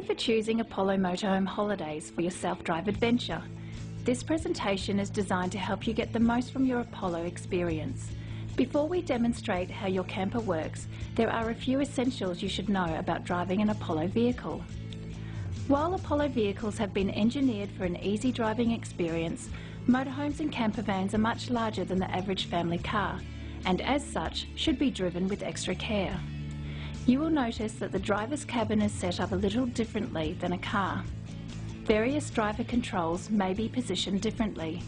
for choosing Apollo Motorhome Holidays for your self-drive adventure. This presentation is designed to help you get the most from your Apollo experience. Before we demonstrate how your camper works, there are a few essentials you should know about driving an Apollo vehicle. While Apollo vehicles have been engineered for an easy driving experience, motorhomes and campervans are much larger than the average family car, and as such should be driven with extra care. You will notice that the driver's cabin is set up a little differently than a car. Various driver controls may be positioned differently.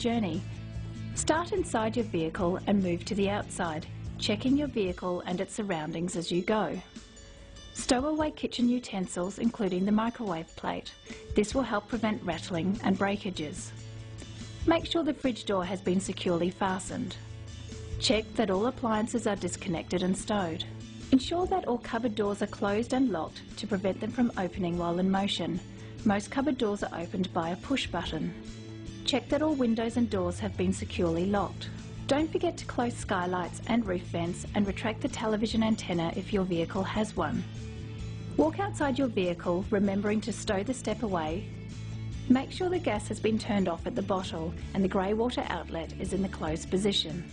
Journey. Start inside your vehicle and move to the outside, checking your vehicle and its surroundings as you go. Stow away kitchen utensils, including the microwave plate. This will help prevent rattling and breakages. Make sure the fridge door has been securely fastened. Check that all appliances are disconnected and stowed. Ensure that all cupboard doors are closed and locked to prevent them from opening while in motion. Most cupboard doors are opened by a push button. Check that all windows and doors have been securely locked. Don't forget to close skylights and roof vents and retract the television antenna if your vehicle has one. Walk outside your vehicle, remembering to stow the step away. Make sure the gas has been turned off at the bottle and the grey water outlet is in the closed position.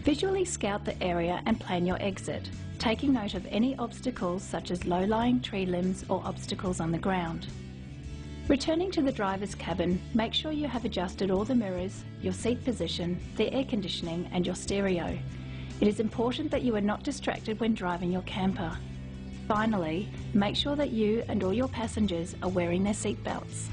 Visually scout the area and plan your exit, taking note of any obstacles such as low-lying tree limbs or obstacles on the ground. Returning to the driver's cabin, make sure you have adjusted all the mirrors, your seat position, the air conditioning and your stereo. It is important that you are not distracted when driving your camper. Finally, make sure that you and all your passengers are wearing their seat belts.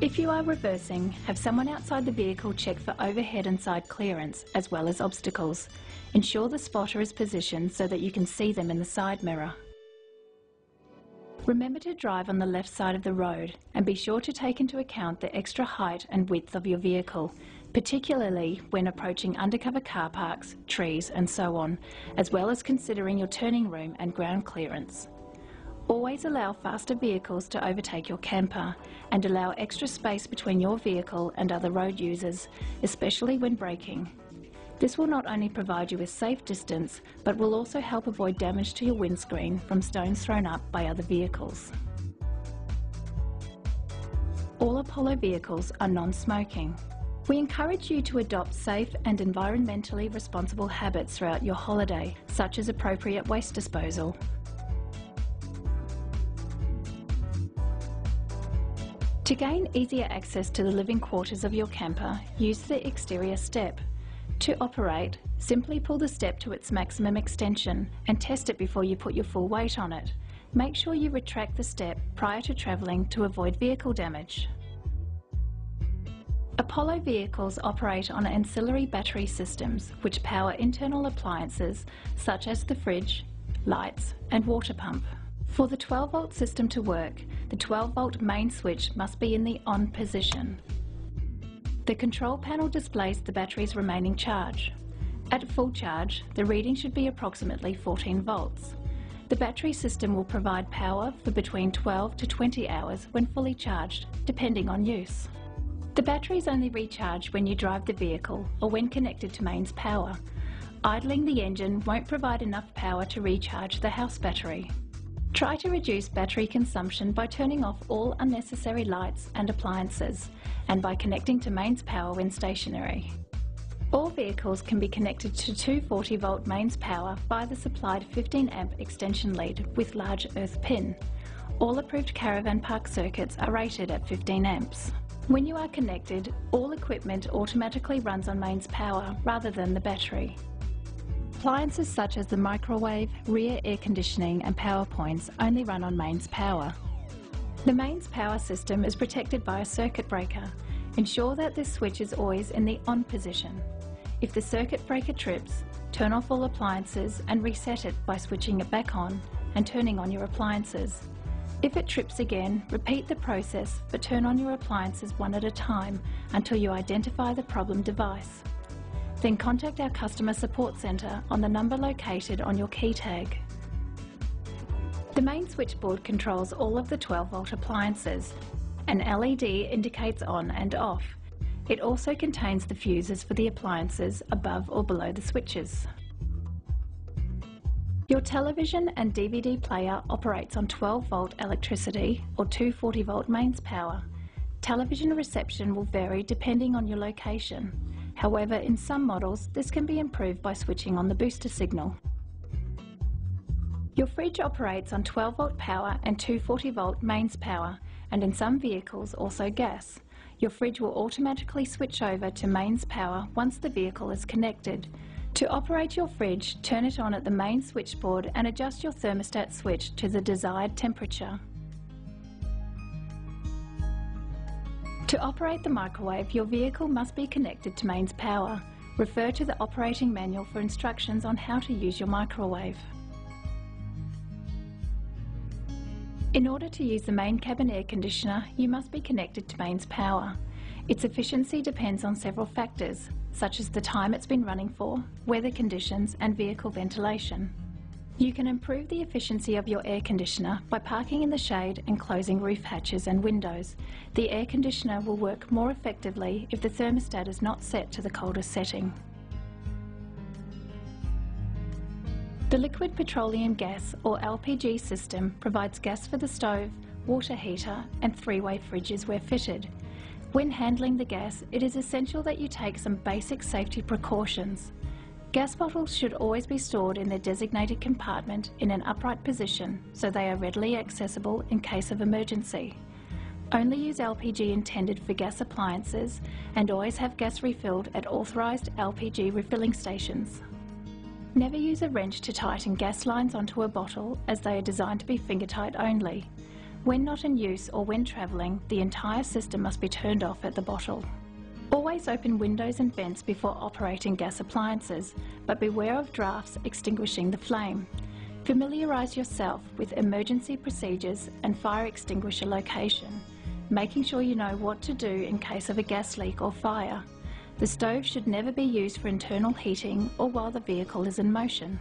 If you are reversing, have someone outside the vehicle check for overhead and side clearance as well as obstacles. Ensure the spotter is positioned so that you can see them in the side mirror. Remember to drive on the left side of the road and be sure to take into account the extra height and width of your vehicle, particularly when approaching undercover car parks, trees and so on, as well as considering your turning room and ground clearance. Always allow faster vehicles to overtake your camper and allow extra space between your vehicle and other road users, especially when braking. This will not only provide you with safe distance, but will also help avoid damage to your windscreen from stones thrown up by other vehicles. All Apollo vehicles are non-smoking. We encourage you to adopt safe and environmentally responsible habits throughout your holiday, such as appropriate waste disposal. To gain easier access to the living quarters of your camper, use the exterior step. To operate, simply pull the step to its maximum extension and test it before you put your full weight on it. Make sure you retract the step prior to travelling to avoid vehicle damage. Apollo vehicles operate on ancillary battery systems which power internal appliances such as the fridge, lights and water pump. For the 12-volt system to work, the 12-volt main switch must be in the on position. The control panel displays the battery's remaining charge. At full charge, the reading should be approximately 14 volts. The battery system will provide power for between 12 to 20 hours when fully charged, depending on use. The batteries only recharge when you drive the vehicle or when connected to mains power. Idling the engine won't provide enough power to recharge the house battery. Try to reduce battery consumption by turning off all unnecessary lights and appliances and by connecting to mains power when stationary. All vehicles can be connected to 240-volt mains power via the supplied 15-amp extension lead with large earth pin. All approved caravan park circuits are rated at 15 amps. When you are connected, all equipment automatically runs on mains power rather than the battery. Appliances such as the microwave, rear air conditioning and power points only run on mains power. The mains power system is protected by a circuit breaker. Ensure that this switch is always in the on position. If the circuit breaker trips, turn off all appliances and reset it by switching it back on and turning on your appliances. If it trips again, repeat the process but turn on your appliances one at a time until you identify the problem device. Then contact our customer support centre on the number located on your key tag. The main switchboard controls all of the 12-volt appliances. An LED indicates on and off. It also contains the fuses for the appliances above or below the switches. Your television and DVD player operates on 12-volt electricity or 240-volt mains power. Television reception will vary depending on your location. However, in some models, this can be improved by switching on the booster signal. Your fridge operates on 12-volt power and 240-volt mains power, and in some vehicles also gas. Your fridge will automatically switch over to mains power once the vehicle is connected. To operate your fridge, turn it on at the main switchboard and adjust your thermostat switch to the desired temperature. To operate the microwave, your vehicle must be connected to mains power. Refer to the operating manual for instructions on how to use your microwave. In order to use the main cabin air conditioner, you must be connected to mains power. Its efficiency depends on several factors, such as the time it's been running for, weather conditions and vehicle ventilation. You can improve the efficiency of your air conditioner by parking in the shade and closing roof hatches and windows. The air conditioner will work more effectively if the thermostat is not set to the coldest setting. The liquid petroleum gas or LPG system provides gas for the stove, water heater and three-way fridges where fitted. When handling the gas, it is essential that you take some basic safety precautions. Gas bottles should always be stored in their designated compartment in an upright position so they are readily accessible in case of emergency. Only use LPG intended for gas appliances and always have gas refilled at authorised LPG refilling stations. Never use a wrench to tighten gas lines onto a bottle as they are designed to be finger tight only. When not in use or when travelling, the entire system must be turned off at the bottle. Always open windows and vents before operating gas appliances, but beware of drafts extinguishing the flame. Familiarise yourself with emergency procedures and fire extinguisher location, making sure you know what to do in case of a gas leak or fire. The stove should never be used for internal heating or while the vehicle is in motion.